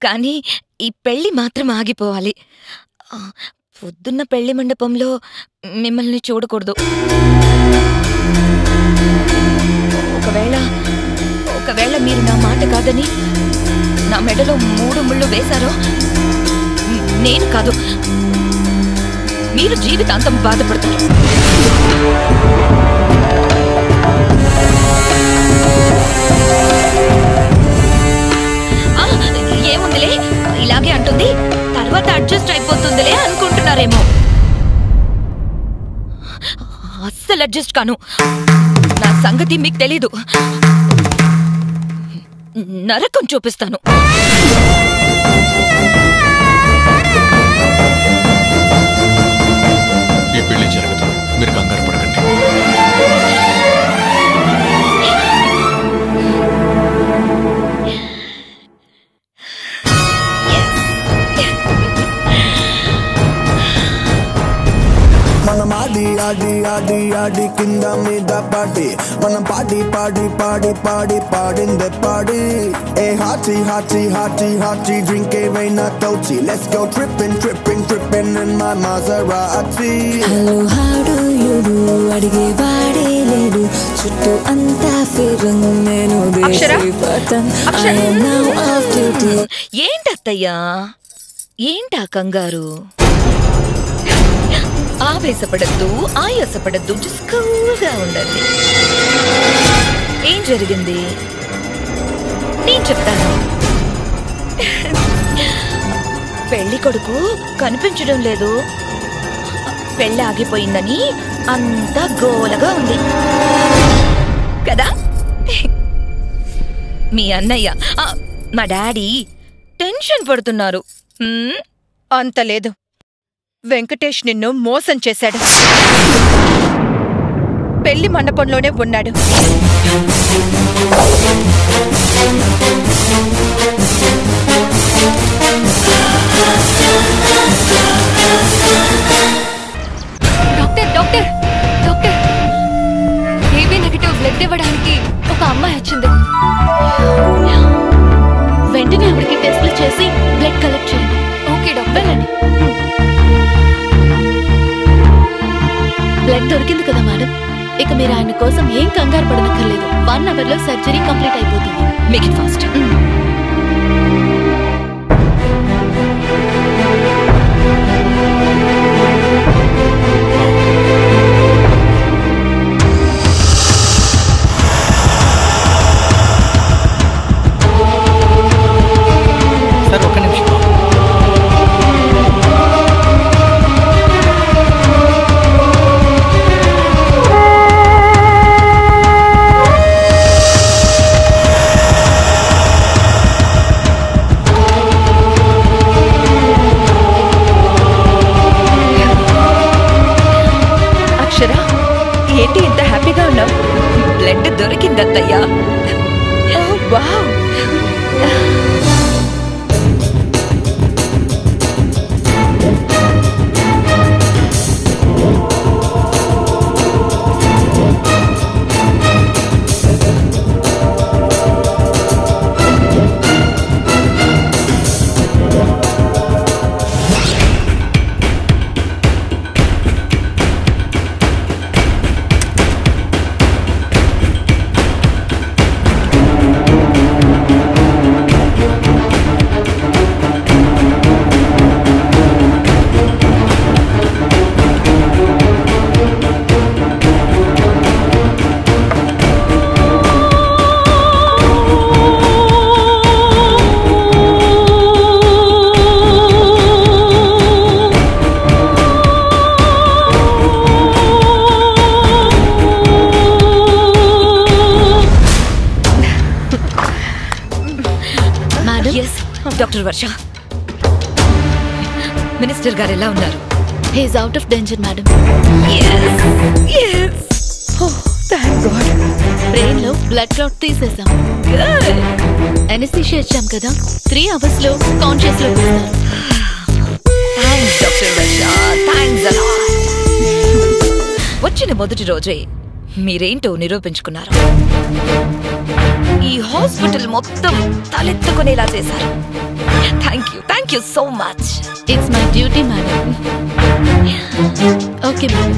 కానీ ఈ పెళ్లి మాత్రం ఆగిపోవాలి. పొద్దున్న పెళ్లి మండపంలో మిమ్మల్ని చూడకూడదు. ఒకవేళ మీరు నా మాట కాదని నా మెడలో 3 ముళ్ళు వేశారో నేను కాదు, మీరు జీవితాంతం బాధపడతారు. ఏముందిలే, ఇలాగే అంటుంది, తర్వాత అడ్జస్ట్ అయిపోతుందిలే అనుకుంటున్నారేమో. అస్సలు అడ్జస్ట్ కాను. నా సంగతి మీకు తెలీదు. నరకం చూపిస్తాను. ఈ పెళ్లి జరగదు, మీరు కంగారు పడకండి. మనం ఆడి ఆడి ఆడి ఆడి కింద మీద పాడి, మనం పాడి పాడి పాడి పాడి పాడిందే పాడి. ఏ హాచి హాచి హాచి హాచి డ్రింక్ ఏవైనా తోచి. Let's go tripping tripping tripping in my Maserati. Hello how do you do? అడిగే వాడే లేడు, చుట్టూ అంతా ఫిరంగ్, నేను దేశీపతం. I am now off duty. ఏంటత్తయ్యా, ఏంటా కంగారు? ఆవేశపడద్దు, ఆయాసపడద్దు, జస్ట్ కూల్గా ఉండండి. ఏం జరిగింది నేను చెప్తాను. పెళ్లి కొడుకు కనిపించడం లేదు, పెళ్లి ఆగిపోయిందని అంతా గోలగా ఉంది కదా. మీ అన్నయ్య, మా డాడీ టెన్షన్ పడుతున్నారు. అంత లేదు, వెంకటేష్ నిన్ను మోసం చేశాడు. పెళ్లి మండపంలోనే ఉన్నాడు. Doctor doctor doctor, AB negative blood ఇవ్వడానికి ఒక అమ్మాయి వచ్చింది. వెంటనే ఆవిడకి టెస్ట్లు చేసి బ్లడ్ కలెక్ట్ చేయండి. ఓకే డాక్టర్, వెళ్ళండి. బ్లడ్ దొరికింది కదా మేడం, ఇక మీరు ఆయన కోసం ఏం కంగారు పడనక్కర్లేదు. 1 అవర్లో సర్జరీ కంప్లీట్ అయిపోతుంది. Make it fast. సార్ ఒక్క నిమిషం. ఏంటి ఇంత హ్యాపీగా ఉన్నావు? బ్లడ్ దొరికిందత్తయ్యా. వావ్, డాక్టర్ వర్ష, మినిస్టర్ గారు ఎలా ఉన్నారు? He is out of danger madam. Thank God. Brain లో బ్లడ్ క్లాట్ తీసేసాం. ఎనస్థీషియా ఇచ్చాం కదా, 3 అవర్స్ లో కాన్షియస్ లో వస్తారు. థాంక్స్ డాక్టర్ వర్ష, థాంక్స్ అలా. వచ్చిన మొదటి రోజే మీరేంటో నిరూపించుకున్నారు. ఈ హాస్పిటల్ మొత్తం తలెత్తుకునేలా చేశారు. Thank you so much. It's my duty madam. Okay madam.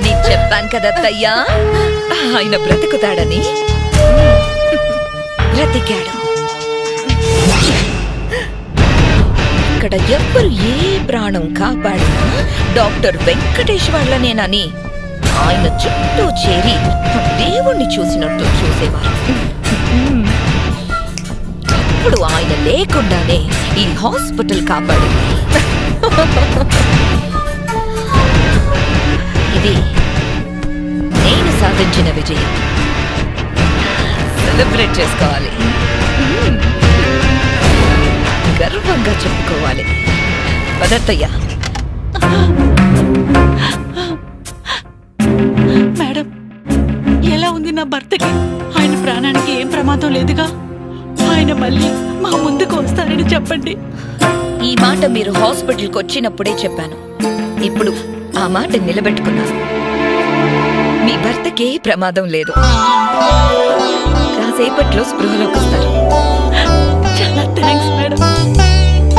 నేను చెప్పాను కదా అత్తయ్యా, ఆయన బ్రతుకుతాడని. బ్రతికాడు. ఇక్కడ ఎవ్వరు ఏ ప్రాణం కాపాడినా డాక్టర్ వెంకటేష్ వాళ్ళనేనని ఆయన చుట్టూ చేరి దేవుణ్ణి చూసినట్టు చూసేవారు. ఇప్పుడు ఆయన లేకుండానే ఈ హాస్పిటల్ కాపాడింది. ఇది నేను సాధించిన విజయం. సెలబ్రేట్ చేసుకోవాలి, గర్వంగా చెప్పుకోవాలి. పదత్తయ్య. మేడం, ఎలా ఉంది నా భర్తకి? ఆయన ప్రాణానికి ఏం ప్రమాదం లేదుగా? ఆయన మళ్ళీ మా ముందుకు వస్తారని చెప్పండి. ఈ మాట మీరు హాస్పిటల్కి వచ్చినప్పుడే చెప్పాను. ఇప్పుడు ఆ మాట నిలబెట్టుకున్నాను. మీ భర్తకే ప్రమాదం లేదు. కాసేపట్లో స్పృహలోకి వస్తారు. చాలా థ్యాంక్స్ మేడం.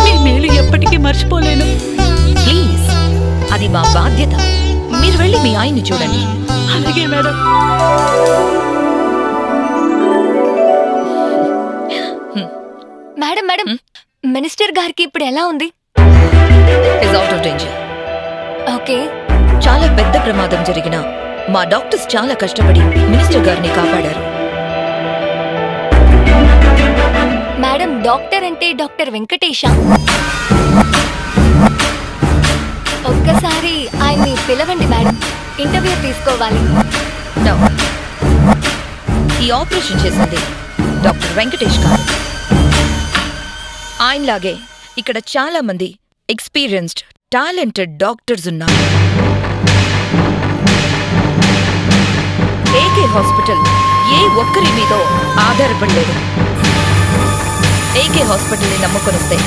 మీ మేలు ఎప్పటికీ మర్చిపోలేను. ప్లీజ్, అది మా బాధ్యత. మీరు వెళ్ళి మీ ఆయన్ని చూడండి. అలాగే మేడం. మేడం మేడం, మినిస్టర్ గారికి ఇప్పుడు ఎలా ఉంది? Is out of danger. Okay. చాలా పెద్ద ప్రమాదం జరిగినా మా డాక్టర్స్ చాలా కష్టపడి మినిస్టర్ గారిని కాపాడారు. మేడం, డాక్టర్ అంటే డాక్టర్ వెంకటేషా? ఒక్కసారి ఆయన్ని పిలవండి మేడం, ఇంటర్వ్యూ తీసుకోవాలి. ఈ ఆపరేషన్ చేసింది డాక్టర్ వెంకటేష్ గారు. ఆయనలాగే ఇక్కడ చాలా మంది ఎక్స్పీరియన్స్డ్ టాలెంటెడ్ డాక్టర్స్ ఉన్నారు. ఏకే హాస్పిటల్ ఏ ఒక్కరి మీదో ఆధారపడలేదు. ఏకే హాస్పిటల్ని నమ్ముకొనిస్తే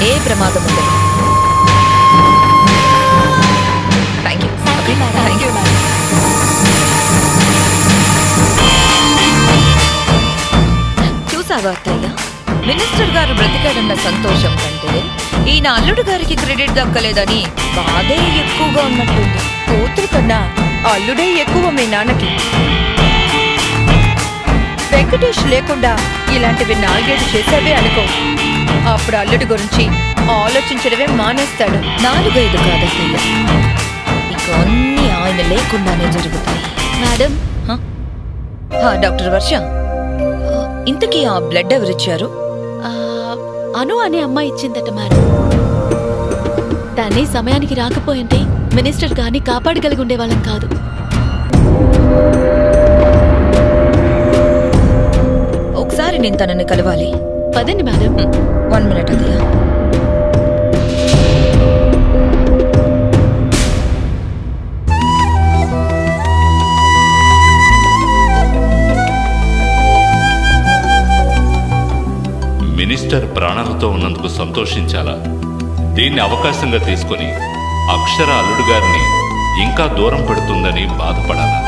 ఏ ప్రమాదం ఉండదు. Thank you. Thank you madam. చూసావా అత్తయ్య, మినిస్టర్ గారు బ్రతికాడన్న సంతోషం కంటే ఈయన అల్లుడు గారికి క్రెడిట్ దక్కలేదని బాధే ఎక్కువగా ఉన్నట్టుంది. కూతురు కన్నా అల్లుడే ఎక్కువ మీ నాన్నకి. వెంకటేష్ లేకుండా ఇలాంటివి 4-7 చేసేవే అనుకో. అప్పుడు అల్లుడి గురించి ఆలోచించడమే మానేస్తాడు. 4-5 కాదత్తయ్య, ఇక అన్నీ ఆయన లేకుండానే జరుగుతాయి. మేడం, డాక్టర్ వర్ష, ఇంతకీ ఆ బ్లడ్ ఎవరిచ్చారు? అను అనే అమ్మాయి ఇచ్చిందట మేడం. తనే సమయానికి రాకపోయింటే మినిస్టర్ గారిని కాపాడగలిగి ఉండేవాళ్ళం కాదు. ఒకసారి నేను తనని కలవాలి. పదండి మేడం. 1 minute అదయ్యా. మినిస్టర్ ప్రాణాలతో ఉన్నందుకు సంతోషించాలా? దీన్ని అవకాశంగా తీసుకుని అక్షర అల్లుడు గారిని ఇంకా దూరం పెడుతుందని బాధపడాలా?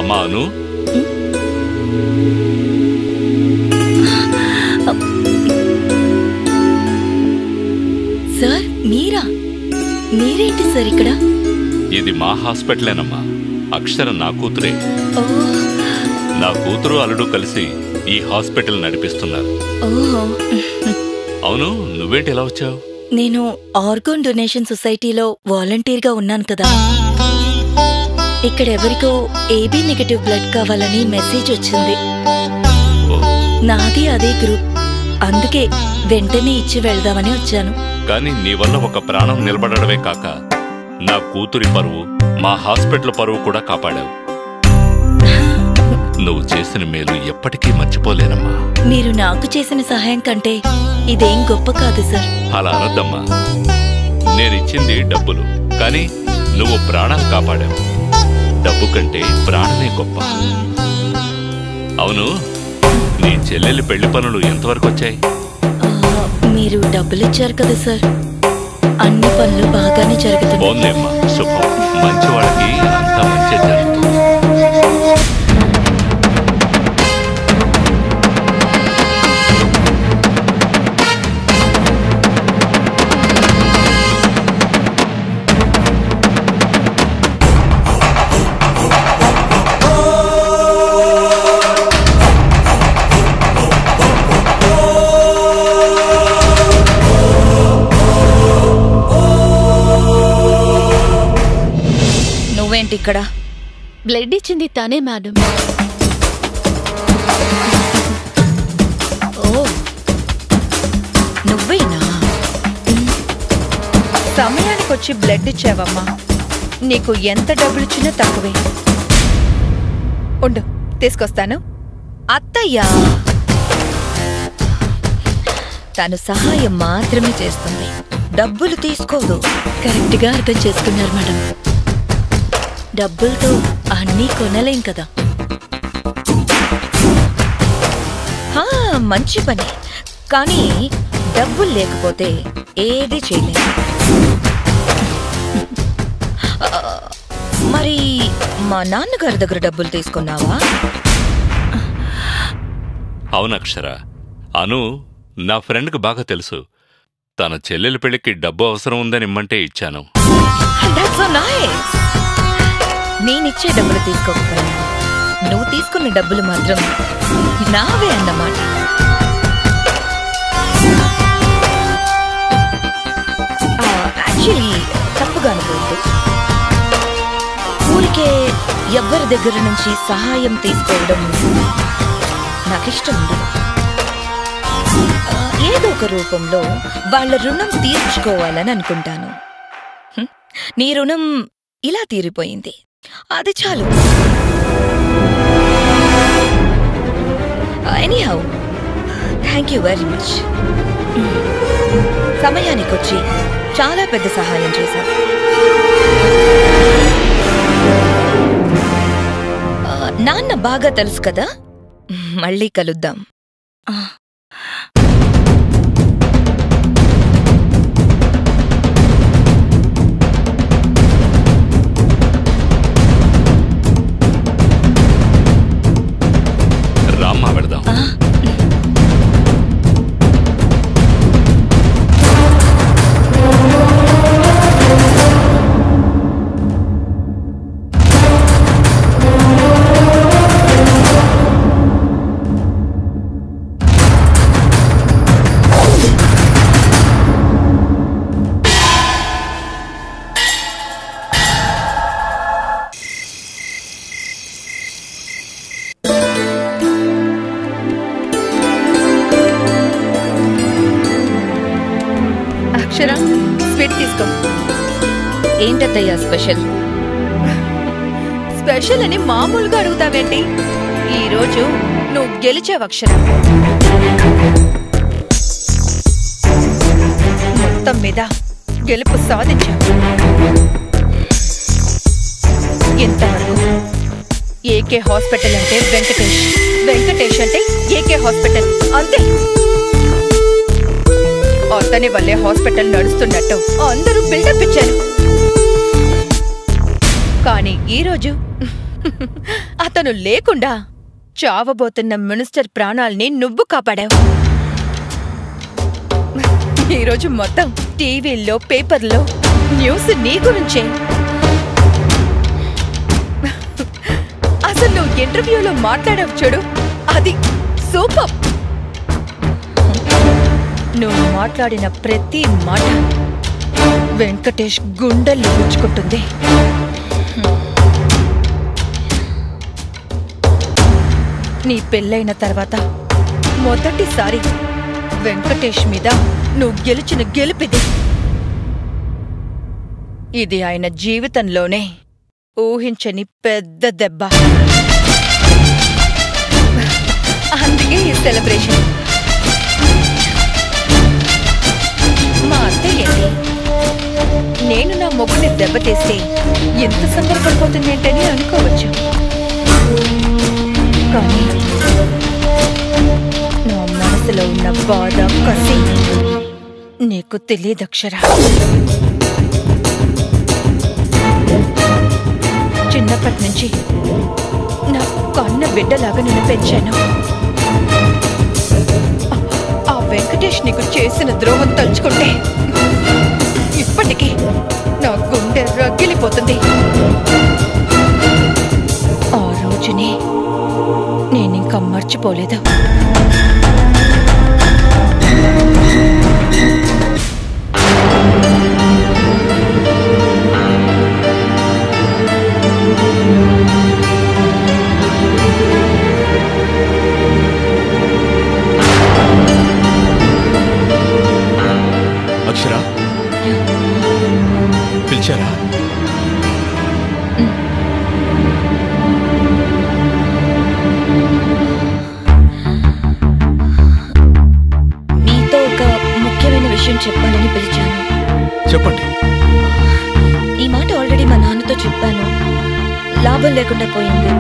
అమ్మా అను, సార్ మీరా? మీరేంటి సార్ ఇక్కడ? ఇది మా హాస్పిటలేనమ్మా. అక్షర నా కూతురే. నా కూతురు అల్లుడు కలిసి ఈ హాస్పిటల్ నడిపిస్తున్నారు. అవును, నువ్వేంటి ఎలా వచ్చావు? నేను ఆర్గాన్ డొనేషన్ సొసైటీలో వాలంటీర్గా ఉన్నాను కదా. ఇక్కడ ఎవరికో AB నెగటివ్ బ్లడ్ కావాలని మెసేజ్ వచ్చింది. నాది అదే గ్రూప్, అందుకే వెంటనే ఇచ్చి వెళ్దామని వచ్చాను. కానీ నీ వల్ల ఒక ప్రాణం నిలబడమే కాక నా కూతురి పరువు, మా హాస్పిటల్ పరువు కూడా కాపాడావు. నువ్వు చేసిన మేలు ఎప్పటికీ మర్చిపోలేనమ్మా. మీరు నాకు చేసిన సహాయం కంటే ఇదేం గొప్ప కాదు సార్. అలా అనద్దమ్మా. నేనిచ్చింది డబ్బులు, కానీ నువ్వు ప్రాణాలు కాపాడావు. డబ్బు కంటే ప్రాణమే గొప్ప. అవును, నీ చెల్లెలి పెళ్లి పనులు ఎంతవరకు వచ్చాయి? మీరు డబ్బులిచ్చారు కదా సార్, అన్ని పనులు బాగానే జరుగుతాయి. బాగుందేమ్మా, శుభం. మంచి వాళ్ళకి నువ్వేంటి ఇక్కడ? బ్లడ్ ఇచ్చింది తనే మేడం. ఓ, నువ్వేనా? సమయానికి వచ్చి బ్లడ్ ఇచ్చావమ్మా. నీకు ఎంత డబ్బులిచ్చినా తక్కువే. ఉండు, తీసుకొస్తాను. అత్తయ్యా, తను సహాయం మాత్రమే చేస్తుంది, డబ్బులు తీసుకోదు. కరెక్ట్ గా అర్థం చేసుకున్నారు మేడం. డబ్బులతో అన్నీ కొనలేం కదా. మంచి పని, కానీ డబ్బులు లేకపోతే ఏది చేయలేదు. మరి మా నాన్నగారి దగ్గర డబ్బులు తీసుకున్నావా? అవును అక్షర, అను నా ఫ్రెండ్కి బాగా తెలుసు. తన చెల్లెలి పెళ్లికి డబ్బు అవసరం ఉందని ఇమ్మంటే ఇచ్చాను. నేనిచ్చే డబ్బులు తీసుకోకపోయినా నువ్వు తీసుకున్న డబ్బులు మాత్రం నావే అన్నమాట. యాక్చువల్లీ తప్పుగా అనుకోవద్దు. ఊరికే ఎవ్వరి దగ్గర నుంచి సహాయం తీసుకోవడం నాకిష్టం ఉండదు. ఏదో ఒక రూపంలో వాళ్ళ రుణం తీర్చుకోవాలని అనుకుంటాను. నీ రుణం ఇలా తీరిపోయింది, అది చాలు. Anyhow, thank you very much. సమయానికొచ్చి చాలా పెద్ద సహాయం చేశావు. నాన్న బాగా తెలుసు కదా, మళ్ళీ కలుద్దాం. రామ్మా, వెళదాం. స్వీట్ తీసుకో. ఏంటత్తయ్యా స్పెషల్? స్పెషల్ అని మామూలుగా అడుగుతావేంటి? ఈరోజు నువ్వు గెలిచావు అక్షర. మొత్తం మీద గెలుపు సాధించావు. ఇంతవరకు ఏకే హాస్పిటల్ అంటే వెంకటేష్, వెంకటేష్ అంటే ఏకే హాస్పిటల్, అంతే. అతని వల్లే హాస్పిటల్ నడుస్తున్నట్టు అందరూ బిల్డప్ ఇచ్చారు. కానీ ఈరోజు అతను లేకుండా చావబోతున్న మినిస్టర్ ప్రాణాల్ని నువ్వు కాపాడావు. ఈరోజు మొత్తం టీవీల్లో, పేపర్లో న్యూస్ నీ గురించే. అసలు నువ్వు ఇంటర్వ్యూలో మాట్లాడావు చూడు, అది సూపర్. నువ్వు మాట్లాడిన ప్రతి మాట వెంకటేష్ గుండెల్లో గుచ్చుకుంటుంది. నీ పెళ్ళైన తర్వాత మొదటిసారి వెంకటేష్ మీద నువ్వు గెలిచిన గెలుపిది. ఇది ఆయన జీవితంలోనే ఊహించని పెద్ద దెబ్బ. అందుకే ఈ సెలబ్రేషన్. మా అత్తయ్య నేను నా మొగుడిని దెబ్బతీస్తే ఎంత సంబరపడిపోతుందేంటని అనుకోవచ్చు. కానీ నా మనసులో ఉన్న బాధ, కసి నీకు తెలియదక్షరా. చిన్నప్పటి నుంచి నా కన్న బిడ్డలాగా నిన్ను పెంచాను. ఆ వెంకటేష్ నీకు చేసిన ద్రోహం తలుచుకుంటే ఇప్పటికీ నా గుండె రగిలిపోతుంది. ఆ రోజుని నేనింకా మర్చిపోలేదు. లాభం లేకుండా పోయింది.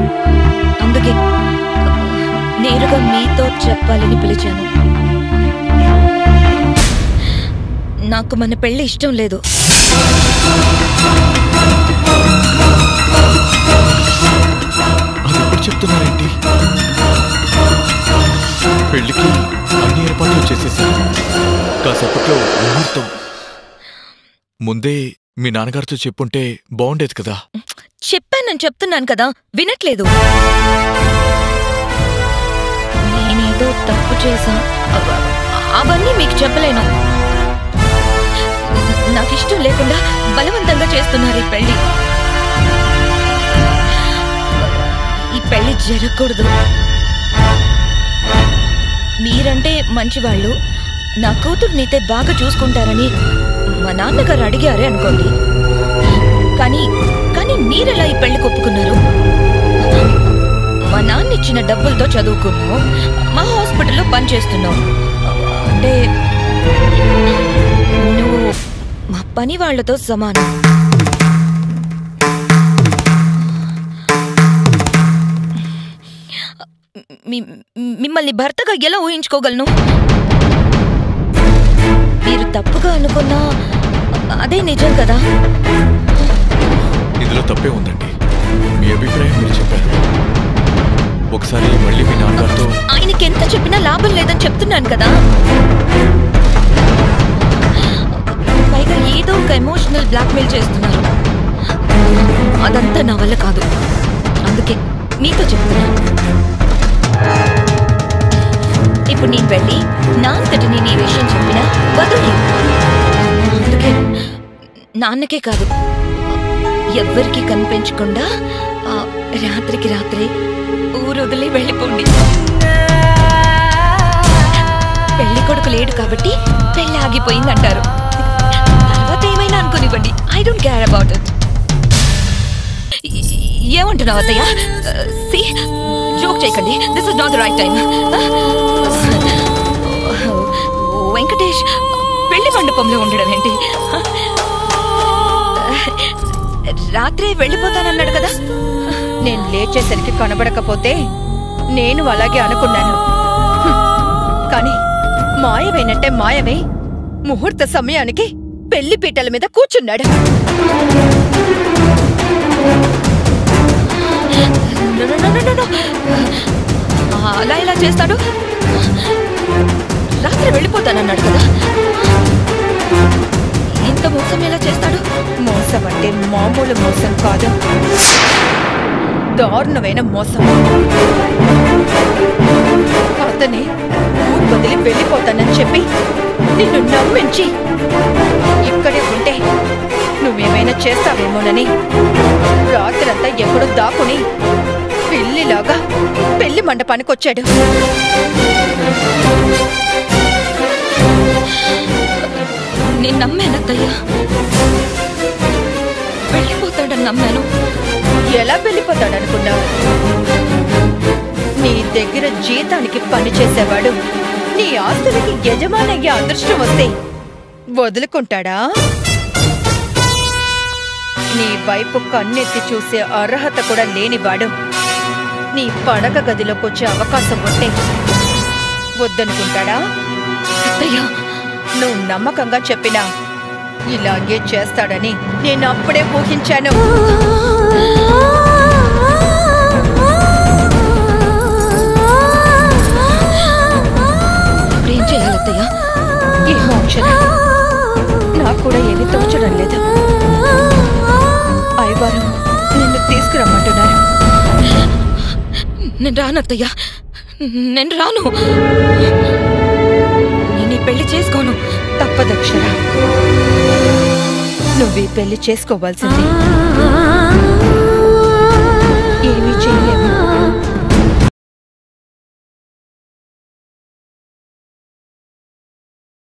అందుకే నేరుగా మీతో చెప్పాలని పిలిచాను. నాకు మన పెళ్లి ఇష్టం లేదు. అది ఎప్పుడు చెప్తున్నారేంటి? పెళ్లికి అన్ని ఏర్పాట్లు చేసేసారు. కాసేపట్లో ముహూర్తం. ముందే మీ నాన్నగారితో చెప్పుంటే బాగుండేది కదా. చెప్పానని చెప్తున్నాను కదా, వినట్లేదు. నేనేదో తప్పు చేశా, అవన్నీ మీకు చెప్పలేను. నాకిష్టం లేకుండా బలవంతంగా చేస్తున్నారు ఈ పెళ్లి. ఈ పెళ్లి జరగకూడదు. మీరంటే మంచివాళ్ళు, నా కూతుర్నైతే బాగా చూసుకుంటారని మా నాన్నగారు అడిగారే అనుకోండి. కానీ కానీ మీరెలా ఈ పెళ్లికి ఒప్పుకున్నారు? మా నాన్న ఇచ్చిన డబ్బులతో చదువుకున్నావు, మా హాస్పిటల్లో పనిచేస్తున్నావు. అంటే నువ్వు మా పని వాళ్లతో సమానం. మిమ్మల్ని భర్తగా ఎలా ఊహించుకోగలను? మీరు తప్పుగా అనుకున్నా అదే నిజం కదా. ఇందులో తప్పే ఉందండి. మీ అభిప్రాయం మీరు చెప్పారు. ఒకసారి మళ్ళీ మీ నాన్నగారితో. ఆయనకి ఎంత చెప్పినా లాభం లేదని చెప్తున్నాను కదా. పైగా ఏదో ఒక ఎమోషనల్ బ్లాక్మెయిల్ చేస్తున్నారు. అదంతా నా వల్ల కాదు. అందుకే మీతో చెప్తున్నాను. ఇప్పుడు నేను వెళ్ళి నా అంతటి నేను ఈ విషయం చెప్పినా వదలి. అందుకే నాన్నకే కాదు, ఎవ్వరికి కనిపించకుండా రాత్రికి రాత్రి ఊరు వదిలి వెళ్ళిపోండి. పెళ్లి కొడుకు లేడు కాబట్టి పెళ్లి ఆగిపోయిందంటారు. తర్వాత ఏమైనా అనుకోనివ్వండి. I don't care about it. ఏమంటున్నావు అత్తయ్య? సి, జోక్ చేయకండి. This is not the right time. Venkatesh పెళ్లి మండపంలో ఉండడం ఏంటి? రాత్రే వెళ్ళిపోతానన్నాడు కదా. నేను లేచేసరికి కనబడకపోతే నేను అలాగే అనుకున్నాను. కానీ మాయమైనట్టే మాయమే ముహూర్త సమయానికి పెళ్లి పీటల మీద కూర్చున్నాడు. అలా ఎలా చేస్తాడు? రాత్రి వెళ్ళిపోతానన్నాడు కదా. ఇంత మోసం ఎలా చేస్తాడు? మోసం అంటే మామూలు మోసం కాదు, దారుణమైన మోసం. అతనే ఊరు వదిలి వెళ్ళిపోతానని చెప్పి నిన్ను నమ్మించి ఇక్కడే ఉంటే నువ్వేమైనా చేస్తావేమోనని రాత్రంతా ఎక్కడో దాక్కుని పెళ్లిలాగా పెళ్లి మండపానికి వచ్చాడు. నేను నమ్మానత్తయ్యా, వెళ్ళిపోతాడని నమ్మాను. ఎలా వెళ్ళిపోతాడనుకున్నావు? నీ దగ్గర జీతానికి పనిచేసేవాడు నీ ఆస్తులకి యజమానయ్యే అదృష్టం వస్తే వదులుకుంటాడా? నీ వైపు కన్నెత్తి చూసే అర్హత కూడా లేనివాడు నీ పడక గదిలోకి వచ్చే అవకాశం ఉంటే వద్దనుకుంటాడా? అత్తయ్యా, నువ్వు నమ్మకంగా చెప్పినా ఇలాగే చేస్తాడని నేను అప్పుడే ఊహించాను. ఇప్పుడేం చేయాలత్తయ్యా? ఏమో అక్షర, నాకు కూడా ఏమీ తోచడం లేదు. అయ్యవారు నిన్ను తీసుకురమ్మంటున్నారు. నేను రానత్తయ్యా, నేను రాను. నేను ఈ పెళ్లి చేసుకోను. తప్పదక్షర, నువ్వు ఈ పెళ్లి చేసుకోవాల్సింది.